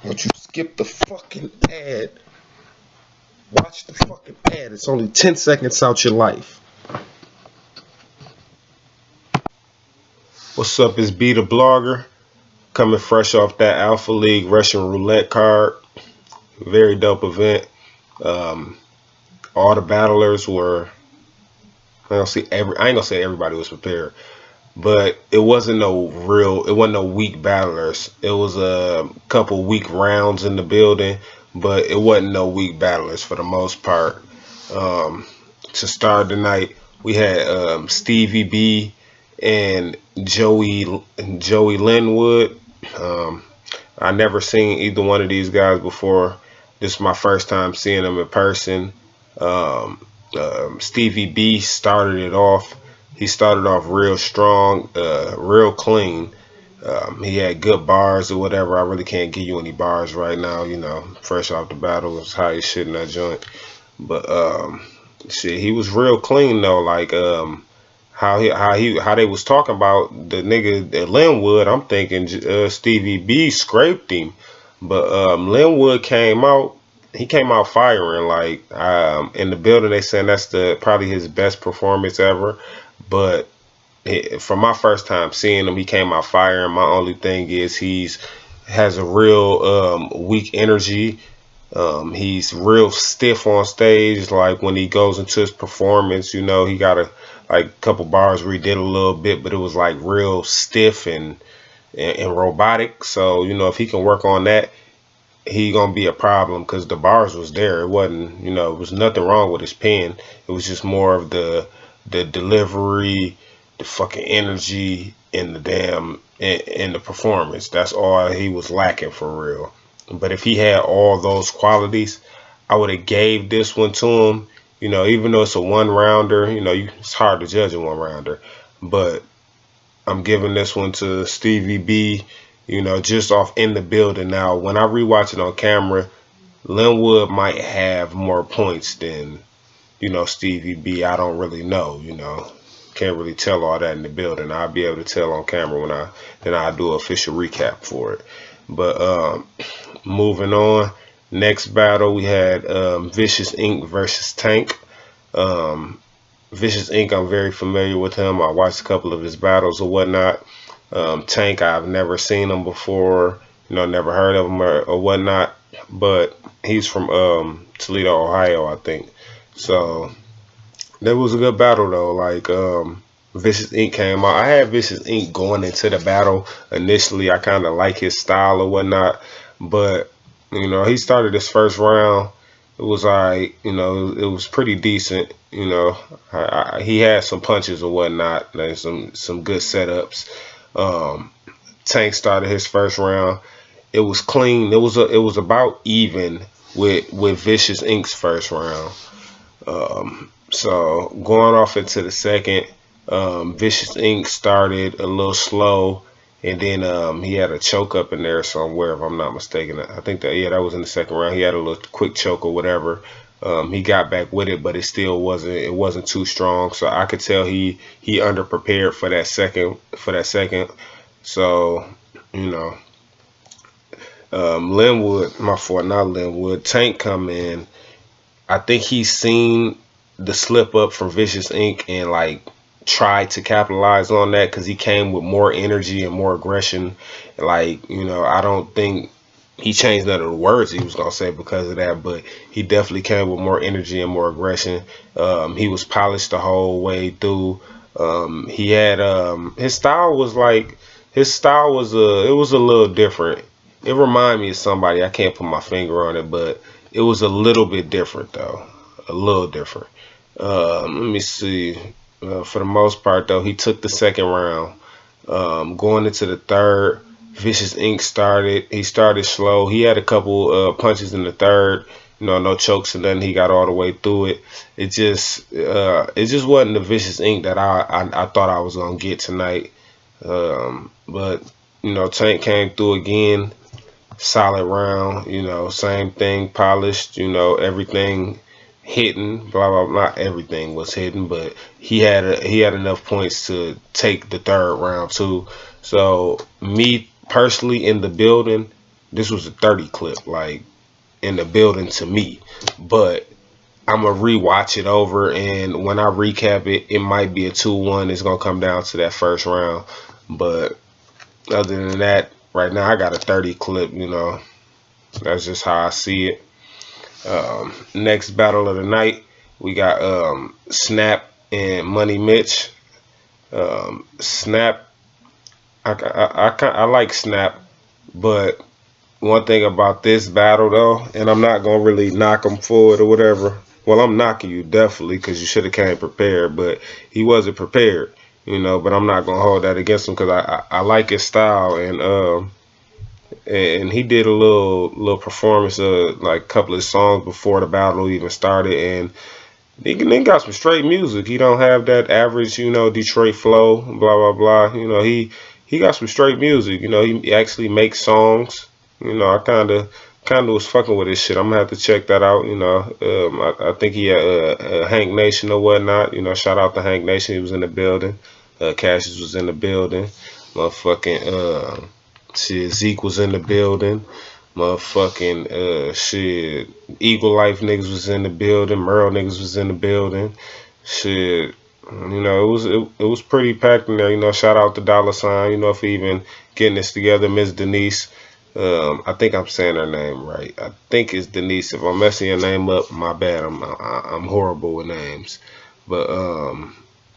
Don't you skip the fucking ad. Watch the fucking ad. It's only 10 seconds out your life. What's up? It's B the Blogger. Coming fresh off that Alpha League Russian Roulette card. Very dope event. All the battlers were, I ain't gonna say everybody was prepared, but it wasn't no weak battlers. It was a couple weak rounds in the building, but it wasn't no weak battlers for the most part. To start the night, we had Stevie B and Joey Linwood. I never seen either one of these guys before. This is my first time seeing them in person. Stevie B started it off. He started off real strong, real clean. He had good bars or whatever. I really can't give you any bars right now, you know, fresh off the battle. It's high as shit in that joint. But shit, he was real clean though. Like how they was talking about the nigga at Linwood. I'm thinking Stevie B scraped him, but Linwood came out. He came out firing. Like in the building, they saying that's probably his best performance ever. But for my first time seeing him, he came out firing. My only thing is has a real weak energy. He's real stiff on stage. Like when he goes into his performance, you know, he got a couple bars where he did a little bit, but it was like real stiff and robotic. So, you know, if he can work on that, he gonna be a problem, because the bars was there. It wasn't, you know, it was nothing wrong with his pen. It was just more of the delivery, the fucking energy, and the damn in the performance. That's all he was lacking for real. But if he had all those qualities, I would have gave this one to him. You know, even though it's a one-rounder, you know, it's hard to judge a one-rounder. But I'm giving this one to Stevie B, you know, just off in the building. Now, when I rewatch it on camera, Linwood might have more points than, you know, Stevie B. I don't really know, you know. Can't really tell all that in the building. I'll be able to tell on camera then I do an official recap for it. But moving on. Next battle, we had Vicious Inc. versus Tank. Vicious Inc., I'm very familiar with him. I watched a couple of his battles or whatnot. Tank, I've never seen him before. You know, never heard of him or whatnot. But he's from Toledo, Ohio, I think. So that was a good battle, though. Like, Vicious Inc. came out. I had Vicious Inc. going into the battle initially. I kind of like his style or whatnot. But you know, he started his first round. It was alright. You know, it was pretty decent. You know, he had some punches or whatnot. And some good setups. Tank started his first round. It was clean. It was about even with Vicious Inc.'s first round. So going off into the second, Vicious Inc. started a little slow. And then he had a choke up in there somewhere, if I'm not mistaken. I think that was in the second round. He had a little quick choke or whatever. He got back with it, but it still wasn't too strong. So I could tell he underprepared for that second. So, you know, Linwood, my fault, not Linwood. Tank come in. I think he's seen the slip up from Vicious Inc. and like tried to capitalize on that, because he came with more energy and more aggression. Like, you know, I don't think he changed none of the words he was gonna say because of that, but he definitely came with more energy and more aggression. He was polished the whole way through. He had his style was it was a little different. It reminded me of somebody. I can't put my finger on it, but it was a little bit different though. A little different. Let me see. For the most part, though, he took the second round. Going into the third, Vicious Inc. He started slow. He had a couple punches in the third. You know, no chokes, and then he got all the way through it. It just wasn't the Vicious Inc. that I thought I was gonna get tonight. But you know, Tank came through again. Solid round. You know, same thing, polished. You know, everything hitting, blah blah blah. Not everything was hitting, but he had enough points to take the third round too. So me personally in the building, this was a 30 clip, like in the building to me. But I'm gonna rewatch it over, and when I recap it, it might be a 2-1. It's gonna come down to that first round. But other than that, right now I got a 30 clip. That's just how I see it. Next battle of the night, we got Snap and Money Mitch. Snap, I like Snap, but one thing about this battle though, and I'm not gonna really knock him for it or whatever. Well, I'm knocking you definitely because you should have came prepared, but he wasn't prepared, But I'm not gonna hold that against him because I like his style, and he did a little performance like a couple of songs before the battle even started, and he got some straight music. He don't have that average, Detroit flow, blah blah blah. He got some straight music. He actually makes songs. I kind of was fucking with his shit. I'm gonna have to check that out. I think he had Hank Nation or whatnot. Shout out to Hank Nation. He was in the building. Cassius was in the building. Motherfucking shit, Zeke was in the building. Motherfucking shit, Eagle Life niggas was in the building. Merle niggas was in the building. Shit, it was pretty packed in there. Shout out to Dollar Sign. For even getting this together, Miss Denise. I think I'm saying her name right. I think it's Denise. If I'm messing your name up, my bad. I'm horrible with names. But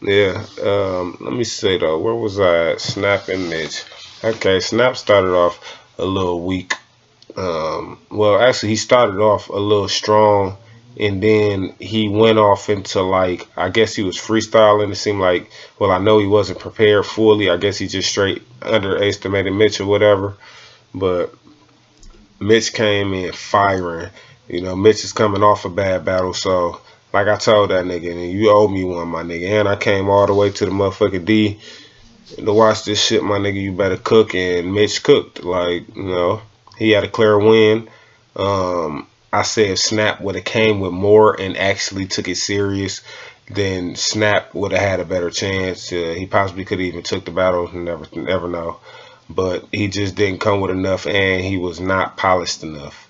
yeah. Let me say though, where was I at? Snap and Mitch. Okay, Snap started off a little weak. Well, actually, he started off a little strong, and then he went off into like, I guess he was freestyling. It seemed like, well, I know he wasn't prepared fully. I guess he just straight underestimated Mitch or whatever. But Mitch came in firing. Mitch is coming off a bad battle, so like I told that nigga, and you owe me one, my nigga. And I came all the way to the motherfucking D to watch this shit, my nigga. You better cook, and Mitch cooked. Like, he had a clear win. I said if Snap would have came with more and actually took it serious, then Snap would have had a better chance. He possibly could have even took the battle. Never know. But he just didn't come with enough, and he was not polished enough.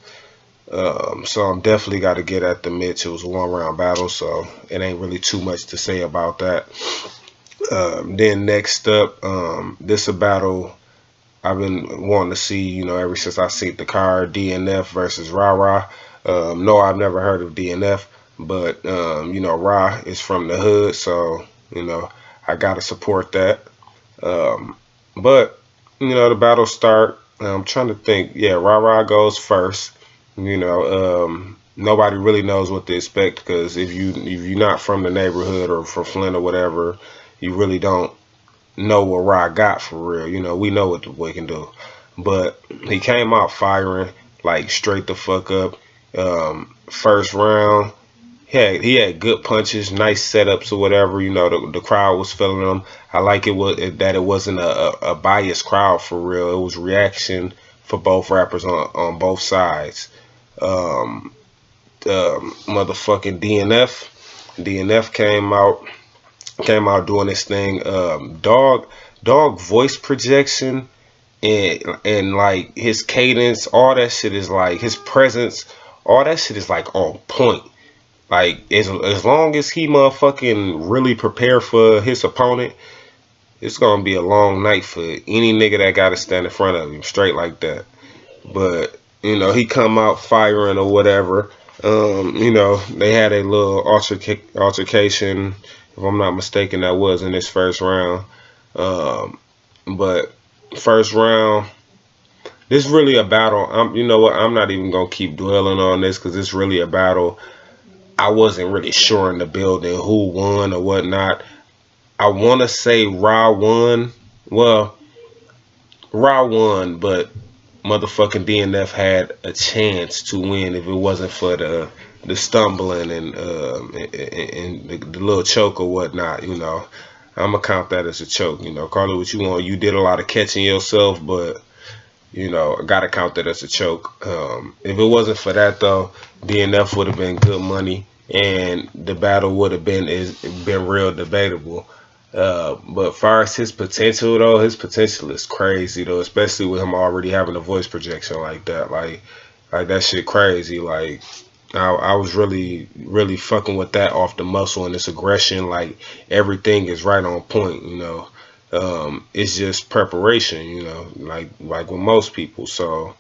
So I'm definitely got to get at the Mitch. It was a 1-round battle, so it ain't really too much to say about that. Then next up, this a battle I've been wanting to see, ever since I seen the card, DNF versus Ra. No, I've never heard of DNF, but Ra is from the hood, so I gotta support that. But the battle start. I'm trying to think. Yeah, Ra goes first. Nobody really knows what to expect because if you're not from the neighborhood or from Flint or whatever, you really don't know what Ra got for real. We know what the boy can do, but he came out firing like straight the fuck up. First round, he had good punches, nice setups or whatever. The crowd was feeling him. I like it wasn't a biased crowd for real. It was reaction for both rappers on both sides. Motherfucking DNF came out doing this thing. Dog voice projection and like his cadence, all that shit is like his presence, all that shit is like on point. Like as long as he motherfucking really prepared for his opponent, it's gonna be a long night for any nigga that gotta stand in front of him straight like that. But he come out firing or whatever. They had a little altercation, if I'm not mistaken, that was in this first round. But first round, this is really a battle. You know what? I'm not even gonna keep dwelling on this because it's really a battle. I wasn't really sure in the building who won or whatnot. I want to say Ra won. Well, Ra won, but motherfucking DNF had a chance to win if it wasn't for the stumbling and the little choke or whatnot. I'm gonna count that as a choke. Call it what you want. You did a lot of catching yourself, but I gotta count that as a choke. If it wasn't for that though, DNF would have been good money, and the battle would have been real debatable. But far as his potential though, his potential is crazy though, especially with him already having a voice projection like that. Like that shit crazy. Like I was really fucking with that off the muscle and this aggression. Like everything is right on point. It's just preparation. Like with most people. So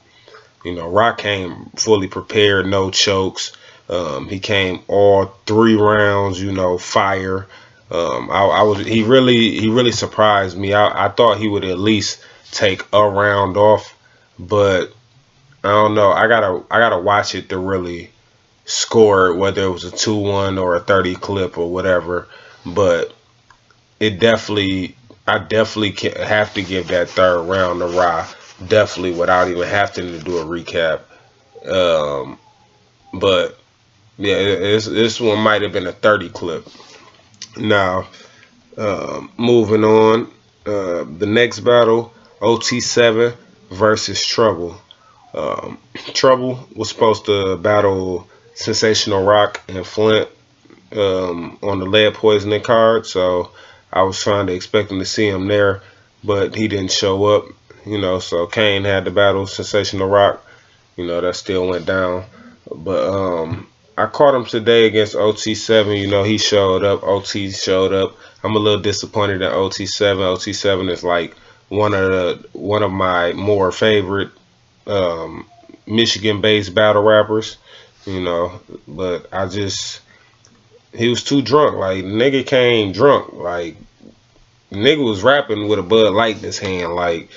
Rock came fully prepared, no chokes. He came all 3 rounds, fire. I was he really surprised me. I thought he would at least take a round off, but I don't know. I gotta watch it to really score it, whether it was a 2-1 or a 30 clip or whatever. But it definitely, I definitely have to give that third round to Ra, definitely without even having to do a recap. Um, but yeah, this one might have been a 30 clip. Now, moving on, the next battle, OT7 versus Trouble. Trouble was supposed to battle Sensational Rock and Flint on the lead poisoning card, so I was trying to expecting to see him there, but he didn't show up. So Kane had to battle Sensational Rock. That still went down. But I caught him today against OT7. He showed up. OT showed up. I'm a little disappointed in OT7. OT7 is like one of my more favorite um, Michigan-based battle rappers. But he was too drunk. Like nigga came drunk. Like nigga was rapping with a Bud Light in his hand. Like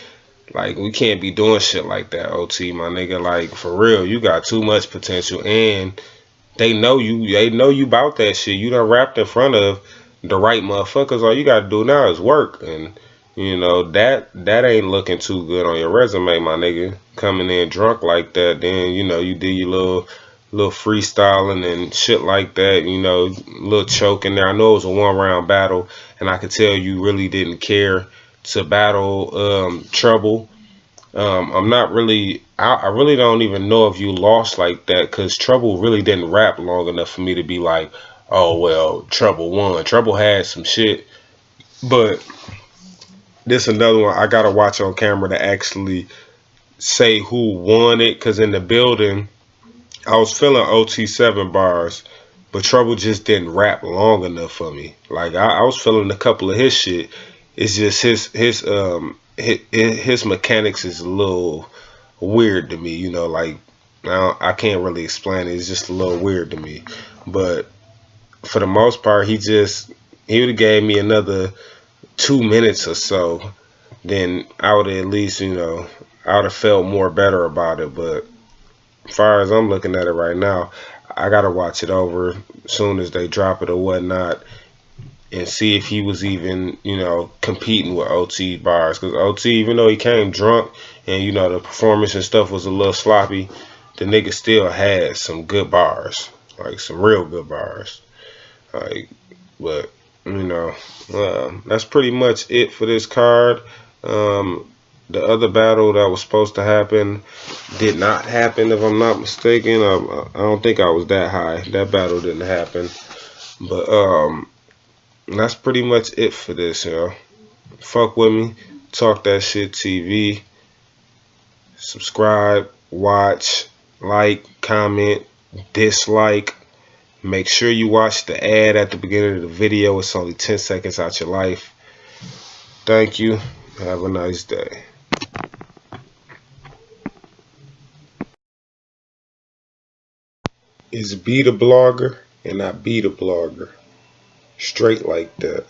we can't be doing shit like that, OT, my nigga. Like for real, you got too much potential, and they know you. They know you about that shit. You done rapped in front of the right motherfuckers. All you gotta do now is work, and that ain't looking too good on your resume, my nigga. Coming in drunk like that, then you did your little freestyling and shit like that. Little choking there. I know it was a 1 round battle, and I could tell you really didn't care to battle Trouble. I'm not really. I really don't even know if you lost like that because Trouble really didn't rap long enough for me to be like, oh well, Trouble won. Trouble had some shit, but this another one I gotta watch on camera to actually say who won it. Cause in the building, I was feeling OT7 bars, but Trouble just didn't rap long enough for me. Like I was feeling a couple of his shit. It's just his mechanics is a little weird to me. Like I can't really explain it. It's just a little weird to me. But for the most part, he would have gave me another 2 minutes or so, then I would at least I would have felt more better about it. But as far as I'm looking at it right now, I gotta watch it over as soon as they drop it or whatnot and see if he was even, competing with OT bars. Because OT, even though he came drunk and, the performance and stuff was a little sloppy, the nigga still had some good bars. Like, some real good bars. Like, but, that's pretty much it for this card. The other battle that was supposed to happen did not happen, if I'm not mistaken. I don't think I was that high. That battle didn't happen. But, that's pretty much it for this, yo. Fuck with me. Talk That Shit TV. Subscribe, watch, like, comment, dislike. Make sure you watch the ad at the beginning of the video. It's only 10 seconds out your life. Thank you. Have a nice day. It's Be the Blogger and I Be the Blogger. Straight like that.